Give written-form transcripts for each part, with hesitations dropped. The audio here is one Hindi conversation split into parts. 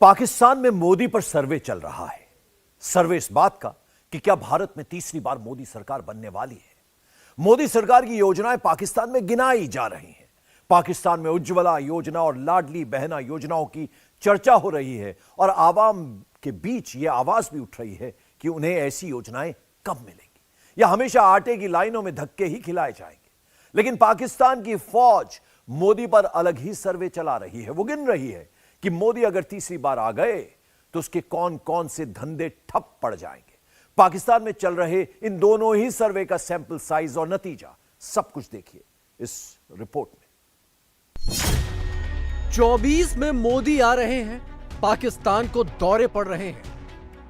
पाकिस्तान में मोदी पर सर्वे चल रहा है। सर्वे इस बात का कि क्या भारत में तीसरी बार मोदी सरकार बनने वाली है। मोदी सरकार की योजनाएं पाकिस्तान में गिनाई जा रही हैं। पाकिस्तान में उज्ज्वला योजना और लाडली बहना योजनाओं की चर्चा हो रही है और आवाम के बीच यह आवाज भी उठ रही है कि उन्हें ऐसी योजनाएं कब मिलेंगी या हमेशा आटे की लाइनों में धक्के ही खिलाए जाएंगे। लेकिन पाकिस्तान की फौज मोदी पर अलग ही सर्वे चला रही है। वो गिन रही है कि मोदी अगर तीसरी बार आ गए तो उसके कौन कौन से धंधे ठप पड़ जाएंगे। पाकिस्तान में चल रहे इन दोनों ही सर्वे का सैंपल साइज और नतीजा सब कुछ देखिए इस रिपोर्ट में। 24 में मोदी आ रहे हैं, पाकिस्तान को दौरे पड़ रहे हैं।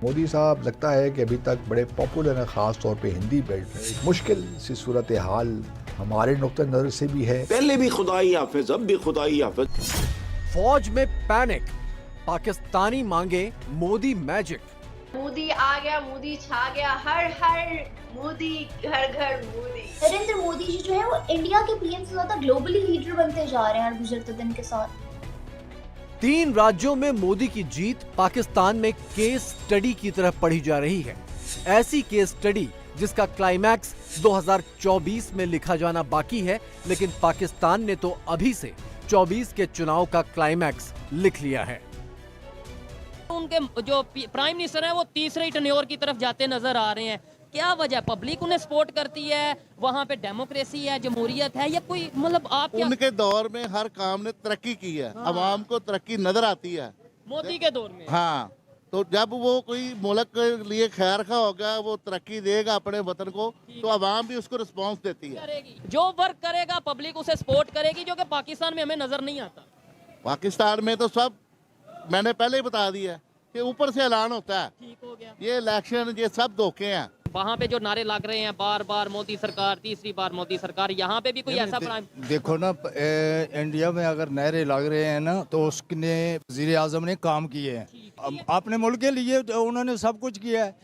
मोदी साहब लगता है कि अभी तक बड़े पॉपुलर हैं, खास तौर पे हिंदी बेल्ट में। एक मुश्किल सी सूरत हाल हमारे नुक्ते नजर से भी है। पहले भी खुदाई हाफिज, अब भी खुदाई हाफिज। फौज में पैनिक, पाकिस्तानी मांगे मोदी मैजिक। मोदी आ गया, मोदी छा गया, हर हर मोदी, घर घर मोदी। नरेंद्र मोदी जी जो है वो इंडिया के पीएम से ज्यादा ग्लोबली लीडर बनते जा रहे हैं हर गुजरते दिन के साथ। 3 राज्यों में मोदी की जीत पाकिस्तान में केस स्टडी की तरह पढ़ी जा रही है। ऐसी केस स्टडी जिसका क्लाइमैक्स 2024 में लिखा जाना बाकी है, लेकिन पाकिस्तान ने तो अभी से 24 के चुनाव का क्लाइमैक्स लिख लिया है। उनके जो प्राइम मिनिस्टर हैं वो तीसरे टर्न्योर की तरफ जाते नजर आ रहे हैं। क्या वजह? पब्लिक उन्हें सपोर्ट करती है, वहाँ पे डेमोक्रेसी है, जमहूरियत है, या कोई मतलब आप क्या? उनके दौर में हर काम ने तरक्की की है। हाँ। अवाम को तरक्की नजर आती है मोदी के दौर में। हाँ, तो जब वो कोई मुल्क के लिए खैर खा होगा, वो तरक्की देगा अपने वतन को, तो अवाम भी उसको रिस्पांस देती है। जो वर्क करेगा पब्लिक उसे सपोर्ट करेगी, जो कि पाकिस्तान में हमें नजर नहीं आता। पाकिस्तान में तो सब मैंने पहले ही बता दिया कि ऊपर से ऐलान होता है। ठीक हो गया। ये इलेक्शन ये सब धोखे हैं। वहाँ पे जो नारे लग रहे हैं बार बार मोदी सरकार, तीसरी बार मोदी सरकार, यहाँ पे भी कोई ऐसा प्लान? देखो ना, इंडिया में अगर नारे लग रहे हैं ना तो उसने वज़ीर आज़म ने काम किए हैं अपने मुल्क के लिए, तो उन्होंने सब कुछ किया है।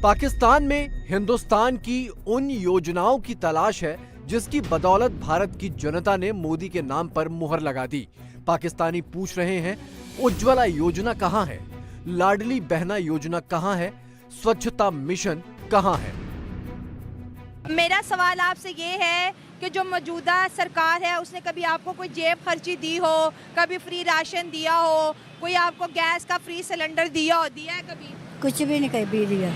पाकिस्तान में हिंदुस्तान की उन योजनाओं की तलाश है जिसकी बदौलत भारत की जनता ने मोदी के नाम पर मुहर लगा दी। पाकिस्तानी पूछ रहे हैं, उज्ज्वला योजना कहां है? लाडली बहना योजना कहां है? स्वच्छता मिशन कहां है? मेरा सवाल आपसे ये है कि जो मौजूदा सरकार है उसने कभी आपको कोई जेब खर्ची दी हो, कभी फ्री राशन दिया हो, कोई आपको गैस का फ्री सिलेंडर दिया है कभी? कुछ भी नहीं कभी दिया,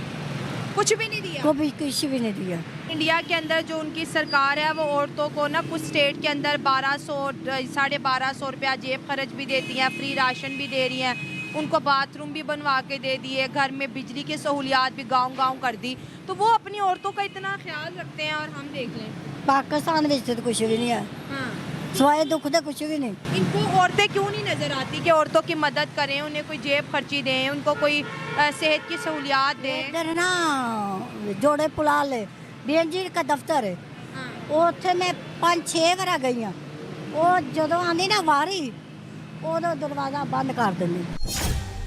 कुछ भी नहीं दिया, कभी कुछ भी नहीं दिया। इंडिया के अंदर जो उनकी सरकार है वो औरतों को ना कुछ स्टेट के अंदर 1200-1250 रुपया जेब खर्च भी देती हैं, फ्री राशन भी दे रही हैं, उनको बाथरूम भी बनवा के दे दिए, घर में बिजली की सहूलियात भी गांव-गांव कर दी। तो वो अपनी औरतों का इतना ख्याल रखते हैं और हम देख लें पाकिस्तान में तो कुछ भी नहीं है। हाँ। स्वाय दुख दे कुछ भी नहीं। इनको औरतें क्यों नहीं नजर आती कि औरतों की मदद करें, उन्हें कोई जेब खर्ची दें, उनको कोई सेहत की सहूलियात दें? इधर ना जोड़े पुला ले बीएनजी का दफ्तर है। हाँ। उत्थे मैं 5-6 बार गई हूं। वो जदों आंदी ना वारी ओदो दरवाजा बंद कर देंगे।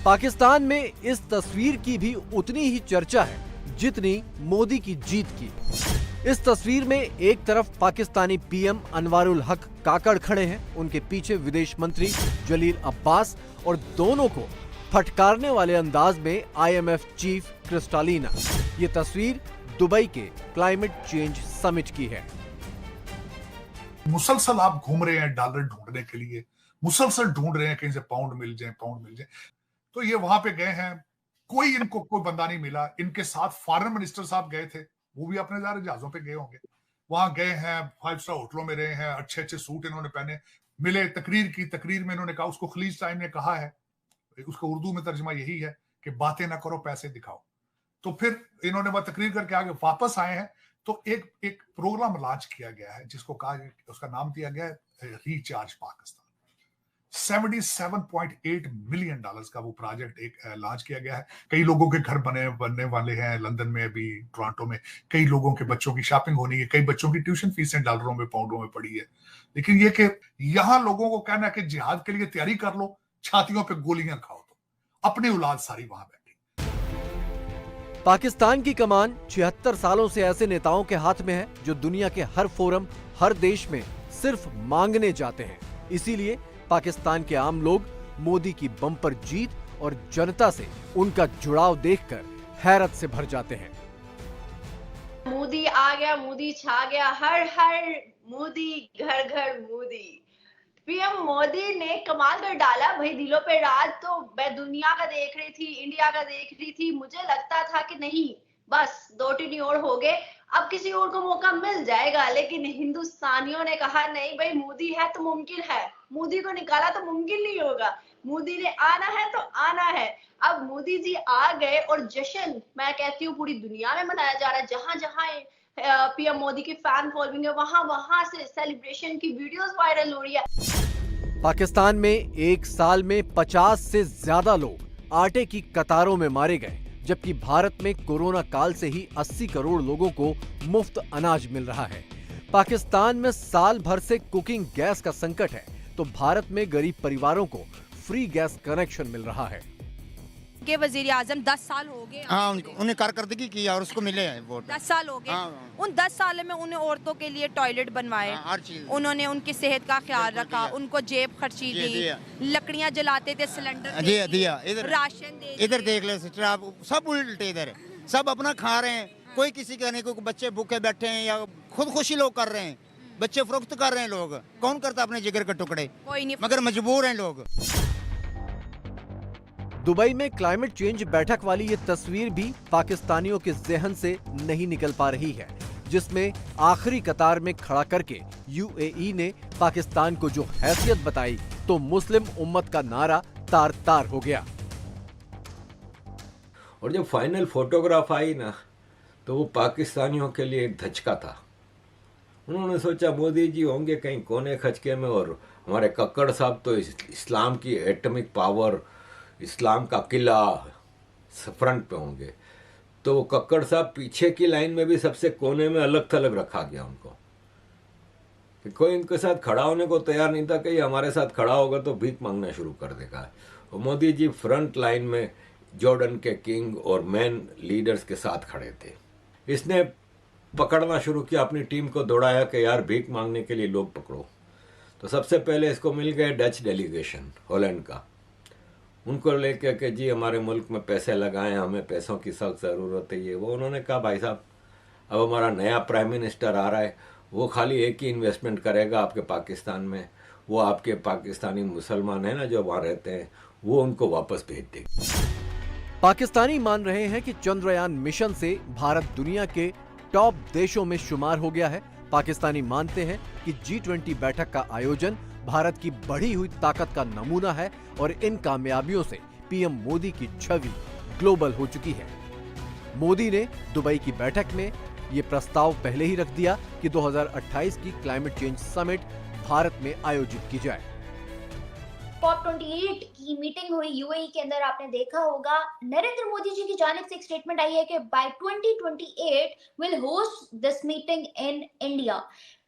पाकिस्तान में इस तस्वीर की भी उतनी ही चर्चा है जितनी मोदी की जीत की। इस तस्वीर में एक तरफ पाकिस्तानी पीएम अनवारुल हक काकड़ खड़े हैं, उनके पीछे विदेश मंत्री जलील अब्बास और दोनों को फटकारने वाले अंदाज में IMF चीफ क्रिस्टालिना। ये तस्वीर दुबई के क्लाइमेट चेंज समिट की है। मुसलसल आप घूम रहे हैं डॉलर ढूंढने के लिए, मुसलसल ढूंढ रहे हैं कहीं से पाउंड मिल जाए। तो ये वहां पे गए हैं, इनको कोई बंदा नहीं मिला। इनके साथ फॉरेन मिनिस्टर साहब गए थे, वो भी अपने जहाजों पे गए होंगे। वहां गए हैं, 5 स्टार होटलों में रहे हैं, अच्छे अच्छे सूट इन्होंने पहने, मिले, तकरीर में इन्होंने कहा, उसको खलीज टाइम ने कहा है, उसका उर्दू में तर्जुमा यही है कि बातें ना करो, पैसे दिखाओ। तो फिर इन्होंने वह तकरीर करके आगे वापस आए हैं। तो एक प्रोग्राम लॉन्च किया गया है जिसको कहा, उसका नाम दिया गया है रिचार्ज पाकिस्तान। $77.8 मिलियन का वो प्रोजेक्ट एक लॉन्च किया गया है। कई लोगों के घर बनने वाले हैं लंदन में, अभी टोरंटो में। कई लोगों के बच्चों की शॉपिंग होनी है, कई बच्चों की ट्यूशन फीसें डॉलरों में, पाउंडों में पड़ी है। लेकिन ये कि यहाँ लोगों को कहना है कि जिहाद के लिए तैयारी कर लो, छातियों पे गोलियां खाओ, तो अपनी औलाद सारी वहां बैठी। पाकिस्तान की कमान 76 सालों से ऐसे नेताओं के हाथ में है जो दुनिया के हर फोरम, हर देश में सिर्फ मांगने जाते हैं। इसीलिए पाकिस्तान के आम लोग मोदी की बम्पर जीत और जनता से उनका जुड़ाव देखकर हैरत से भर जाते हैं। मोदी आ गया, मोदी छा गया, हर हर मोदी, घर घर मोदी। पीएम मोदी ने कमाल कर डाला भाई, दिलों पे राज। तो मैं दुनिया का देख रही थी, इंडिया का देख रही थी, मुझे लगता था कि नहीं बस 2-3 और हो गए, अब किसी और को मौका मिल जाएगा। लेकिन हिंदुस्तानियों ने कहा नहीं भाई, मोदी है तो मुमकिन है, मोदी को निकाला तो मुमकिन नहीं होगा, मोदी ने आना है तो आना है। अब मोदी जी आ गए और जश्न मैं कहती हूँ पूरी दुनिया में मनाया जा रहा है। जहां जहां पीएम मोदी की फैन फॉलोइंग है, वहां वहां से सेलिब्रेशन की वीडियोस वायरल हो रही है। पाकिस्तान में एक साल में 50 से ज्यादा लोग आटे की कतारों में मारे गए, जबकि भारत में कोरोना काल से ही 80 करोड़ लोगों को मुफ्त अनाज मिल रहा है। पाकिस्तान में साल भर से कुकिंग गैस का संकट है, तो भारत में गरीब परिवारों को फ्री गैस कनेक्शन मिल रहा है। के वजीर आजम 10 साल हो गए, हाँ, उन्हें कारकर्दगी की और उसको मिले हैं वोट। 10 साल हो गए। हाँ। उन 10 सालों में उन्हें औरतों के लिए टॉयलेट बनवाए, हर चीज उन्होंने उनकी सेहत का ख्याल रखा, उनको जेब खर्ची दी, लकड़ियां जलाते थे, सिलेंडर दिया, इधर राशन दे, इधर देख ले सिस्टर आप, सब उल्टे इधर, सब अपना खा रहे हैं, कोई किसी का नहीं, कोई बच्चे भूखे बैठे हैं या खुदकुशी लोग कर रहे हैं, बच्चे फरोख्त कर रहे हैं लोग, कौन करता अपने जिगर के टुकड़े, कोई नहीं, मगर मजबूर हैं लोग। दुबई में क्लाइमेट चेंज बैठक वाली ये तस्वीर भी पाकिस्तानियों के ज़हन से नहीं निकल पा रही है, जिसमें आखिरी कतार में खड़ा करके यूएई ने पाकिस्तान को जो हैसियत बताई, तो मुस्लिम उम्मत का नारा तार तार हो गया। और जब फाइनल फोटोग्राफ आई ना, तो वो पाकिस्तानियों के लिए एक धचका था। उन्होंने सोचा मोदी जी होंगे कहीं कोने खचके में, और हमारे कक्कड़ साहब तो इस्लाम की एटॉमिक पावर, इस्लाम का किला फ्रंट पे होंगे, तो वो कक्कड़ साहब पीछे की लाइन में भी सबसे कोने में अलग थलग रखा गया उनको, कि कोई इनके साथ खड़ा होने को तैयार नहीं था कि ये हमारे साथ खड़ा होगा तो भीख मांगना शुरू कर देगा। और मोदी जी फ्रंट लाइन में जॉर्डन के किंग और मैन लीडर्स के साथ खड़े थे। इसने पकड़ना शुरू किया, अपनी टीम को दौड़ाया कि यार भीख मांगने के लिए लोग पकड़ो। तो सबसे पहले इसको मिल गए डच डेलीगेशन हॉलैंड का, उनको लेकर के जी हमारे मुल्क में पैसे लगाएं, हमें पैसों की सख्त ज़रूरत है ये वो। उन्होंने कहा भाई साहब, अब हमारा नया प्राइम मिनिस्टर आ रहा है, वो खाली एक ही इन्वेस्टमेंट करेगा आपके पाकिस्तान में, वो आपके पाकिस्तानी मुसलमान हैं ना जो वहाँ रहते हैं, वो उनको वापस भेज देगा। पाकिस्तानी मान रहे हैं कि चंद्रयान मिशन से भारत दुनिया के टॉप देशों में शुमार हो गया है। पाकिस्तानी मानते हैं कि G20 बैठक का आयोजन भारत की बढ़ी हुई ताकत का नमूना है, और इन कामयाबियों से पीएम मोदी की छवि ग्लोबल हो चुकी है। मोदी ने दुबई की बैठक में ये प्रस्ताव पहले ही रख दिया कि 2028 की क्लाइमेट चेंज समिट भारत में आयोजित की जाए। COP28 की मीटिंग हुई यूएई के अंदर, आपने देखा होगा नरेंद्र मोदी जी की जानिब से एक स्टेटमेंट आई है कि by 2028 will host this meeting in India.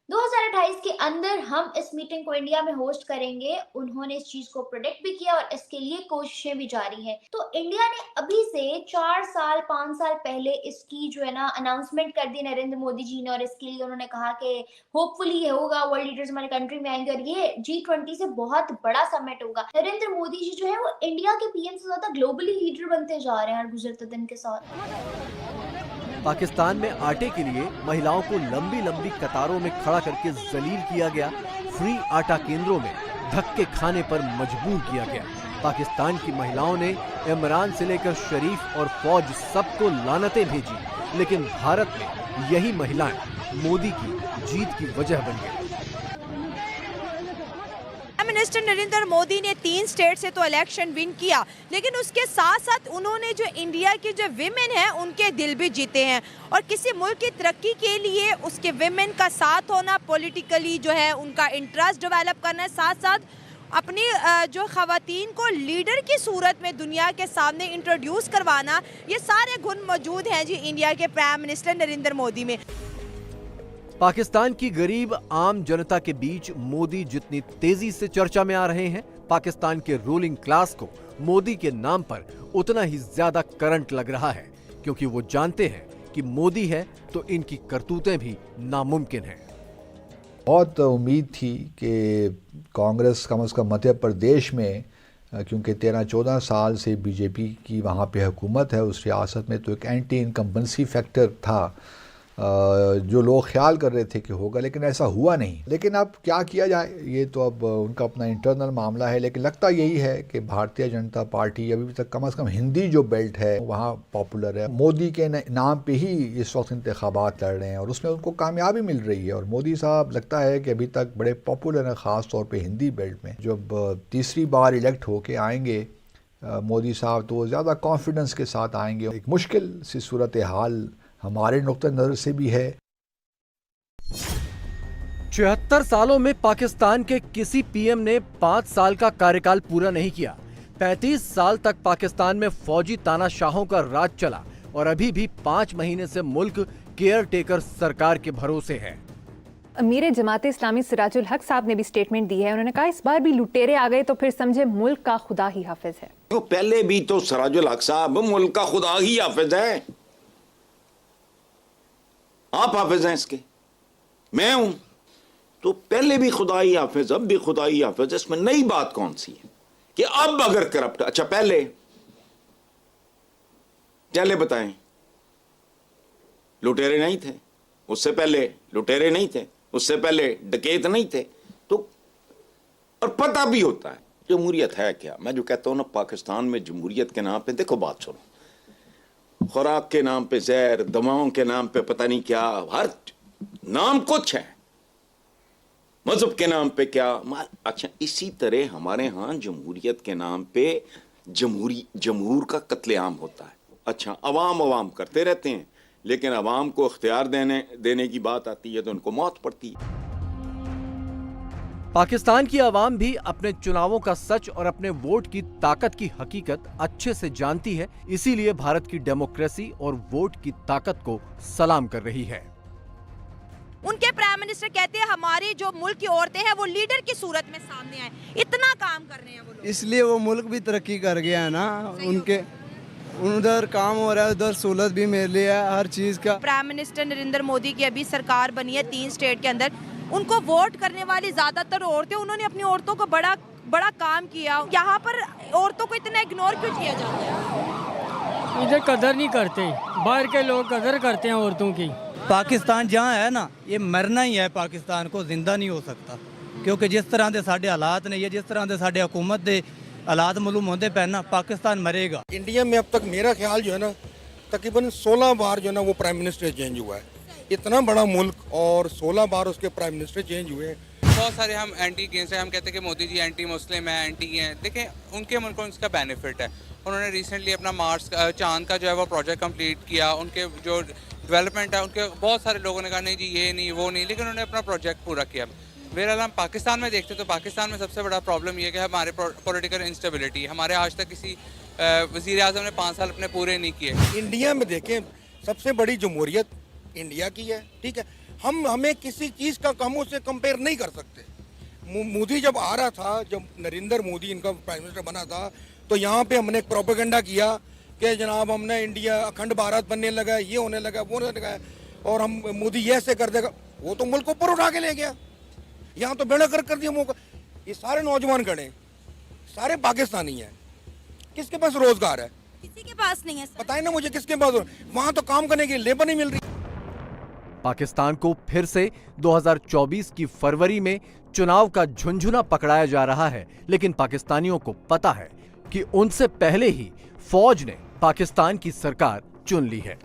2028 के अंदर हम इस मीटिंग को इंडिया में होस्ट करेंगे। उन्होंने इस चीज को प्रोडिक्ट भी किया और इसके लिए कोशिशें भी जारी हैं। तो इंडिया ने अभी से 4 साल 5 साल पहले इसकी जो है ना अनाउंसमेंट कर दी नरेंद्र मोदी जी ने, और इसके लिए उन्होंने कहा कि होपफुली ये होगा, वर्ल्ड लीडर्स हमारे कंट्री में आएंगे और ये G20 से बहुत बड़ा समिट होगा। नरेंद्र मोदी जी जो है वो इंडिया के पीएम से ज्यादा ग्लोबली लीडर बनते जा रहे हैं हर गुजरते दिन के साथ। पाकिस्तान में आटे के लिए महिलाओं को लंबी लंबी कतारों में खड़ा करके जलील किया गया, फ्री आटा केंद्रों में धक्के खाने पर मजबूर किया गया। पाकिस्तान की महिलाओं ने इमरान से लेकर शरीफ और फौज सबको लानतें भेजी, लेकिन भारत में यही महिलाएं मोदी की जीत की वजह बन गई। मिनिस्टर नरेंद्र मोदी ने 3 स्टेट से तो इलेक्शन विन किया, लेकिन उसके साथ साथ उन्होंने जो इंडिया की जो विमेन हैं उनके दिल भी जीते हैं। और किसी मुल्क की तरक्की के लिए उसके विमेन का साथ होना, पॉलिटिकली जो है उनका इंटरेस्ट डेवलप करना, साथ साथ अपनी जो खवातीन को लीडर की सूरत में दुनिया के सामने इंट्रोड्यूस करवाना, ये सारे गुण मौजूद हैं जी इंडिया के प्राइम मिनिस्टर नरेंद्र मोदी में। पाकिस्तान की गरीब आम जनता के बीच मोदी जितनी तेजी से चर्चा में आ रहे हैं, पाकिस्तान के रूलिंग क्लास को मोदी के नाम पर उतना ही ज्यादा करंट लग रहा है, क्योंकि वो जानते हैं कि मोदी है तो इनकी करतूतें भी नामुमकिन हैं। बहुत उम्मीद थी कि कांग्रेस कम से कम मध्य प्रदेश में क्योंकि 13-14 साल से बीजेपी की वहाँ पे हुकूमत है। उस रियासत में तो एक एंटी इनकम्बेंसी फैक्टर था जो लोग ख्याल कर रहे थे कि होगा, लेकिन ऐसा हुआ नहीं। लेकिन अब क्या किया जाए, ये तो अब उनका अपना इंटरनल मामला है। लेकिन लगता यही है कि भारतीय जनता पार्टी अभी तक कम से कम हिंदी जो बेल्ट है वहाँ पॉपुलर है। मोदी के नाम पे ही इस वक्त इंतखाबात लड़ रहे हैं और उसमें उनको कामयाबी मिल रही है। और मोदी साहब लगता है कि अभी तक बड़े पॉपुलर हैं, ख़ास तौर पर हिंदी बेल्ट में। जब तीसरी बार इलेक्ट होके आएंगे मोदी साहब तो ज़्यादा कॉन्फिडेंस के साथ आएंगे। एक मुश्किल सी सूरत हाल हमारे नुक्ते नज़र से भी है। 76 सालों में पाकिस्तान के किसी पीएम ने 5 साल का कार्यकाल पूरा नहीं किया। 35 साल तक पाकिस्तान में फौजी तानाशाहों का राज चला और अभी भी 5 महीने से मुल्क केयर टेकर सरकार के भरोसे है। अमीर जमात इस्लामी सिराजुल हक साहब ने भी स्टेटमेंट दी है। उन्होंने कहा इस बार भी लुटेरे आ गए तो फिर समझे मुल्क का खुदा ही हाफिज है। तो पहले भी तो सिराजुल हक साहब मुल्क का खुदा ही हाफिज है। आप हाफिज हैं इसके, मैं हूं, तो पहले भी खुदा ही हाफिज, अब भी खुदा ही हाफिज। इसमें नई बात कौन सी है कि अब अगर करप्ट, अच्छा पहले बताएं, लुटेरे नहीं थे, उससे पहले लुटेरे नहीं थे, उससे पहले डकैत नहीं थे, तो और पता भी होता है जमहूरियत है क्या। मैं जो कहता हूं ना, पाकिस्तान में जमहूरियत के नाम पे, देखो बात सुनो, खुराक के नाम पे जहर, दवाओं के नाम पे पता नहीं क्या, हर नाम कुछ है, मजहब के नाम पे क्या। अच्छा इसी तरह हमारे यहाँ जमहूरियत के नाम पे जमहूर का कत्लेआम होता है। अच्छा अवाम करते रहते हैं, लेकिन अवाम को इख्तियार देने की बात आती है तो उनको मौत पड़ती है। पाकिस्तान की आवाम भी अपने चुनावों का सच और अपने वोट की ताकत की हकीकत अच्छे से जानती है, इसीलिए भारत की डेमोक्रेसी और वोट की ताकत को सलाम कर रही है। उनके प्राइम मिनिस्टर कहते हैं हमारी जो मुल्क की औरतें हैं वो लीडर की सूरत में सामने आए, इतना काम कर रहे हैं वो लोग, इसलिए वो मुल्क भी तरक्की कर गया है ना। उनके उधर काम हो रहा है, उधर सहूलत भी मिल रही है हर चीज का। प्राइम मिनिस्टर नरेंद्र मोदी की अभी सरकार बनी है 3 स्टेट के अंदर, उनको वोट करने वाली ज्यादातर औरतें, उन्होंने अपनी औरतों को बड़ा काम किया। यहाँ पर औरतों को इतना इग्नोर क्यों किया जाता है? इधर कदर नहीं करते, बाहर के लोग कदर करते हैं औरतों की। पाकिस्तान जहाँ है ना, ये मरना ही है, पाकिस्तान को जिंदा नहीं हो सकता। क्योंकि जिस तरह के साढ़े हालात ने, ये जिस तरह के साढ़े हुकूमत के हालात मालूम होते पे ना, पाकिस्तान मरेगा। इंडिया में अब तक मेरा ख्याल जो है ना, तकरीबन 16 बार जो है ना वो प्राइम मिनिस्टर चेंज हुआ है। इतना बड़ा मुल्क और 16 बार उसके प्राइम मिनिस्टर चेंज हुए। बहुत सारे हम एंटी गेंस हैं, हम कहते हैं कि मोदी जी एंटी मुस्लिम है, एंटी हैं। देखें उनके मुल्क को इसका बेनिफिट है। उन्होंने रिसेंटली अपना मार्स चांद का जो है वो प्रोजेक्ट कंप्लीट किया। उनके जो डेवलपमेंट है, उनके बहुत सारे लोगों ने कहा नहीं जी ये नहीं वो नहीं, लेकिन उन्होंने अपना प्रोजेक्ट पूरा किया। बहरहाल हम पाकिस्तान में देखते तो पाकिस्तान में सबसे बड़ा प्रॉब्लम ये कि हमारे पॉलिटिकल इंस्टेबिलिटी। हमारे आज तक किसी वज़ीर आज़म ने 5 साल अपने पूरे नहीं किए। इंडिया में देखें सबसे बड़ी जमहूरियत इंडिया की है, ठीक है। हमें किसी चीज़ का हम उससे कंपेयर नहीं कर सकते। मोदी जब आ रहा था, जब नरेंद्र मोदी इनका प्राइम मिनिस्टर बना था, तो यहाँ पे हमने प्रोपेगेंडा किया कि जनाब हमने इंडिया अखंड भारत बनने लगा, ये होने लगा, वो होने लगा, और हम मोदी ये ऐसे कर देगा। वो तो मुल्क ऊपर उठा के ले गया, यहाँ तो बेड़ा कर दिया मौका। ये सारे नौजवान खड़े, सारे पाकिस्तानी हैं, किसके पास रोजगार है? किसी के पास नहीं है। बताए ना मुझे किसके पास, वहाँ तो काम करने की लेबर नहीं मिल रही। पाकिस्तान को फिर से 2024 की फरवरी में चुनाव का झुंझुना पकड़ाया जा रहा है, लेकिन पाकिस्तानियों को पता है कि उनसे पहले ही फौज ने पाकिस्तान की सरकार चुन ली है।